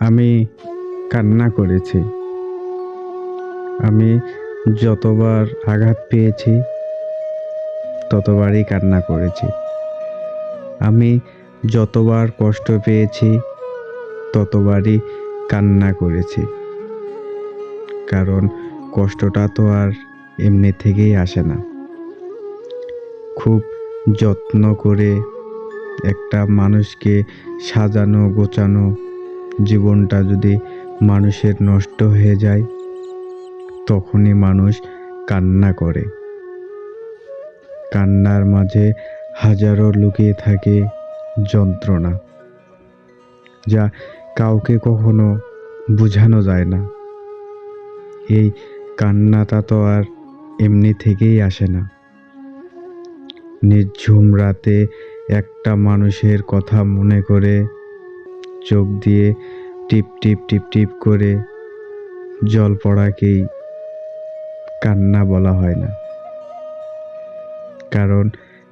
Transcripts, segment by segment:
আমি কান্না করেছি। আমি যতবার আঘাত পেয়েছি ততবারই কান্না করেছি। আমি যতবার কষ্ট পেয়েছি ততবারই কান্না করেছি। কারণ কষ্টটা তো আর এমনি থেকেই আসে না। খুব যত্ন করে একটা মানুষকে সাজানো গোছানো জীবনটা যদি মানুষের নষ্ট হয়ে যায়, তখনই মানুষ কান্না করে। কান্নার মাঝে হাজারো লুকিয়ে থাকে যন্ত্রণা, যা কাউকে কখনো বোঝানো যায় না। এই কান্নাটা তো আর এমনি থেকেই আসে না। নির্ঝুম রাতে একটা মানুষের কথা মনে করে চোখ দিয়ে টিপ টিপ টিপ টিপ করে জল পড়াকেই কান্না বলা হয় না। কারণ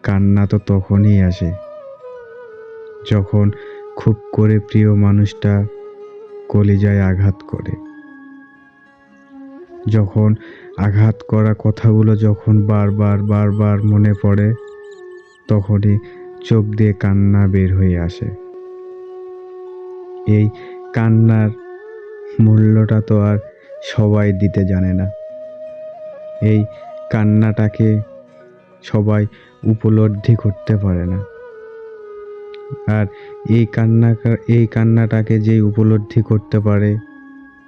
কান্না তো তখনই আসে যখন খুব করে প্রিয় মানুষটা কলিজায় আঘাত করে, যখন আঘাত করা কথাগুলো যখন বারবার বারবার মনে পড়ে, তখনই চোখ দিয়ে কান্না বের হয়ে আসে। এই কান্নার মূল্যটা তো আর সবাই দিতে জানে না। এই কান্নাটাকে সবাই উপলব্ধি করতে পারে না। আর এই কান্নাটাকে যেই উপলব্ধি করতে পারে,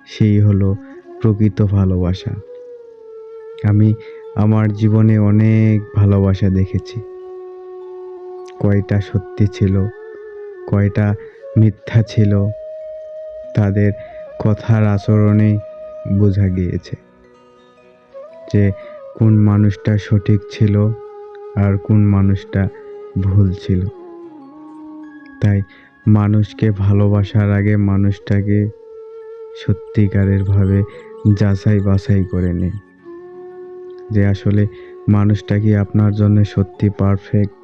সেই হলো প্রকৃত ভালোবাসা। আমি আমার জীবনে অনেক ভালোবাসা দেখেছি। কয়টা সত্যি ছিল, কয়টা মিথ্যা ছিল, তাদের কথার আচরণে বোঝা গিয়েছে যে কোন মানুষটা সঠিক ছিল আর কোন মানুষটা ভুল ছিল। তাই মানুষকে ভালোবাসার আগে মানুষটাকে সত্যিকারের ভাবে যাচাই বাছাই করে নিন যে আসলে মানুষটা কি আপনার জন্য সত্যি পারফেক্ট।